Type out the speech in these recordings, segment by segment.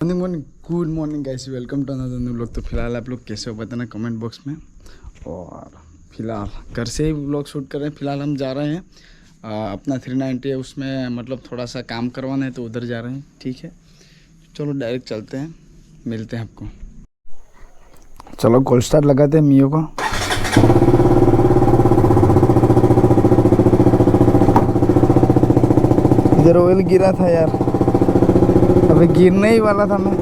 Morning good morning guys, welcome to another new vlog. तो फिलहाल आप लोग कैसे हो बताना कमेंट बॉक्स में। और फिलहाल घर से ही व्लॉग शूट कर रहे हैं। फिलहाल हम जा रहे हैं अपना 390 है, उसमें मतलब थोड़ा सा काम करवाना है तो उधर जा रहे हैं। ठीक है, चलो डायरेक्ट चलते हैं, मिलते हैं आपको। चलो गोल्ड स्टार लगाते हैं मियो को। इधर ऑयल गिरा था यार, अभी गिरने ही वाला था मैं।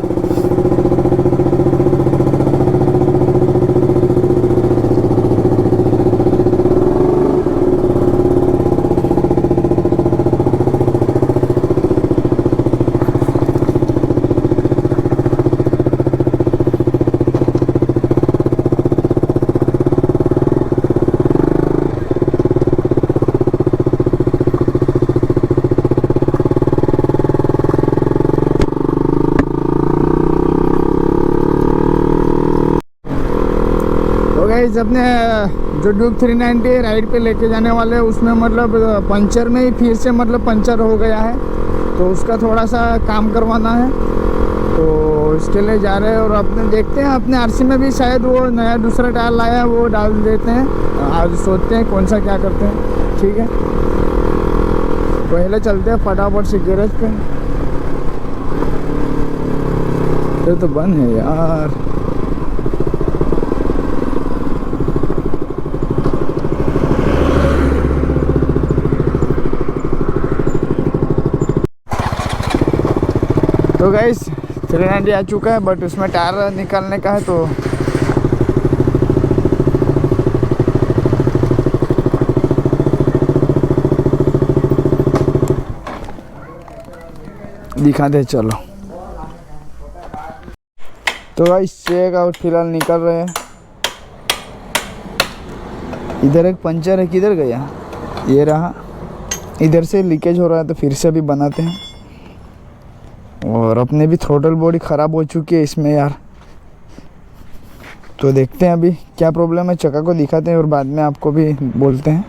गाइस अपने जो ड्यूक 390 राइड पे लेके जाने वाले हैं, उसमें मतलब पंचर में ही फिर से मतलब पंचर हो गया है, तो उसका थोड़ा सा काम करवाना है, तो इसके लिए जा रहे हैं। और अपने देखते हैं, अपने आरसी में भी शायद वो नया दूसरा टायर लाया है, वो डाल देते हैं। आज सोचते हैं कौन सा क्या करते हैं। ठीक है, पहले चलते हैं फटाफट से गैरेज पे। तो बंद है यार। तो गाइस 390 आ चुका है, बट उसमें टायर निकालने का है, तो दिखा दे। चलो तो गाइस चेक आउट, फिलहाल निकल रहे हैं। इधर एक पंचर है, किधर गया? ये रहा, इधर से लीकेज हो रहा है, तो फिर से भी बनाते हैं। और अपने भी थ्रोटल बॉडी ख़राब हो चुकी है इसमें यार, तो देखते हैं अभी क्या प्रॉब्लम है। चक्का को दिखाते हैं और बाद में आपको भी बोलते हैं।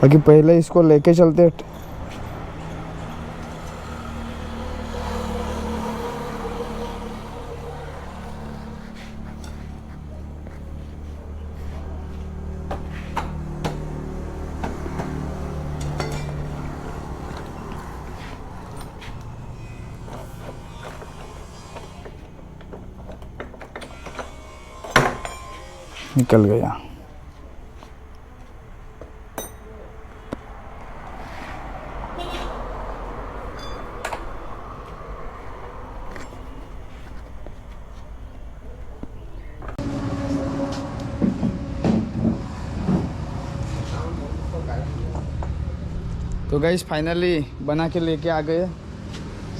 बाकी पहले इसको लेके चलते हैं। निकल गया। तो गाइस फाइनली बना के लेके आ गए।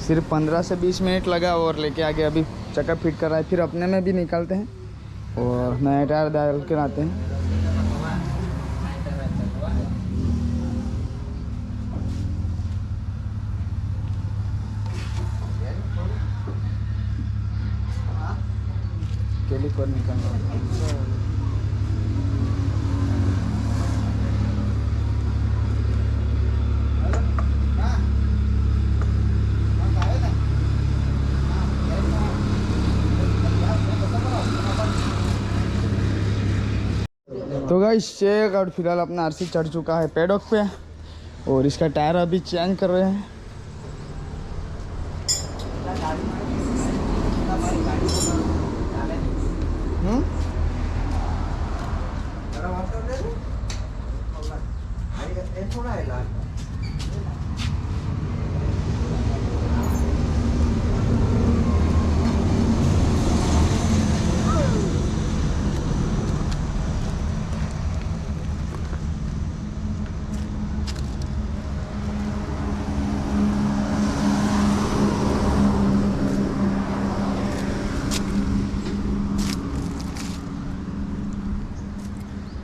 सिर्फ 15 से 20 मिनट लगा और लेके आ गए। अभी चक्का फिट कर रहा है, फिर अपने में भी निकालते हैं और नया टायर डाल के लाते हैं। कैलिपर निकालना। तो गाइस चेक आउट, फिलहाल अपना आरसी चढ़ चुका है पैडॉक पे, और इसका टायर अभी चेंज कर रहे हैं।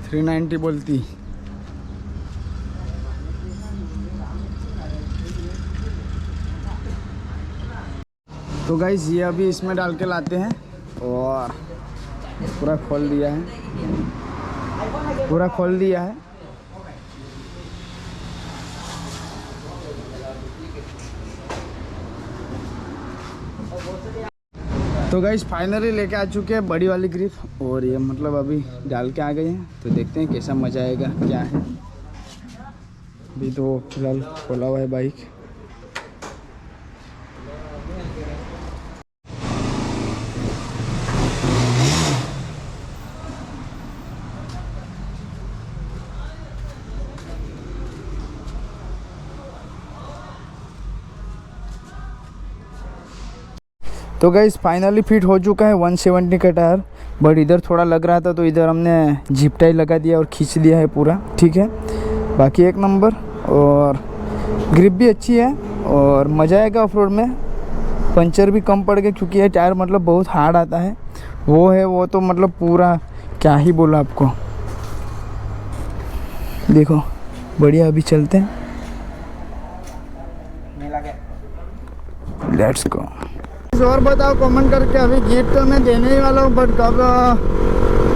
थ्री 90 बोलती। तो गाइस ये अभी इसमें डाल के लाते हैं, और पूरा खोल दिया है, पूरा खोल दिया है। तो गाइस फाइनली लेके आ चुके हैं बड़ी वाली ग्रिप और ये मतलब अभी डाल के आ गए हैं। तो देखते हैं कैसा मज़ा आएगा क्या है। अभी तो फिलहाल खोला हुआ है बाइक। तो गाइस फाइनली फिट हो चुका है 170 का टायर। बट इधर थोड़ा लग रहा था तो इधर हमने जिप टाई लगा दिया और खींच दिया है पूरा, ठीक है। बाकी एक नंबर और ग्रिप भी अच्छी है और मज़ा आएगा ऑफ रोड में। पंचर भी कम पड़ गए क्योंकि ये टायर मतलब बहुत हार्ड आता है। वो तो मतलब पूरा क्या ही बोला आपको। देखो बढ़िया, अभी चलते हैं, लेट्स गो। और बताओ कमेंट करके। अभी गिफ्ट तो मैं देने ही वाला हूँ बट कब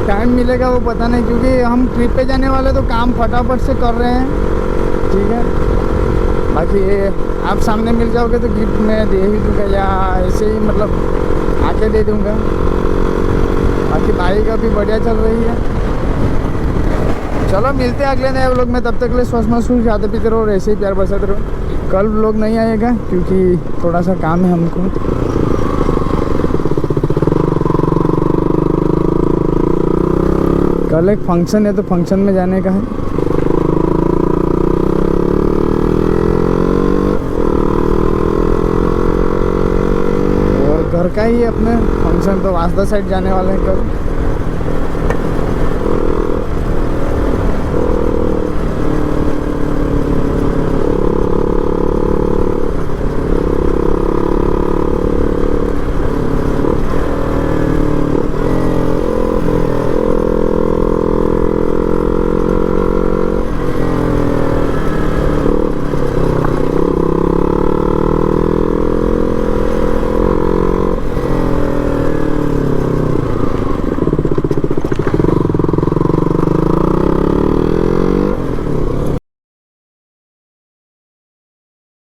टाइम मिलेगा वो पता नहीं, क्योंकि हम ट्रिप पे जाने वाले तो काम फटाफट से कर रहे हैं, ठीक है। बाकी आप सामने मिल जाओगे तो गिफ्ट मैं दे ही दूँगा या ऐसे ही मतलब आके दे दूँगा। बाकी बाइक अभी बढ़िया चल रही है। चलो मिलते हैं अगले नए व्लॉग में। तब तक के लिए स्वस्थ महसूस खाते पीते रहो और ऐसे ही प्यार बरसाते रहो। कल व्लॉग नहीं आएगा क्योंकि थोड़ा सा काम है हमको। कल एक फंक्शन है तो फंक्शन में जाने का है। और घर का ही अपने फंक्शन तो वासदा साइड जाने वाले हैं कल।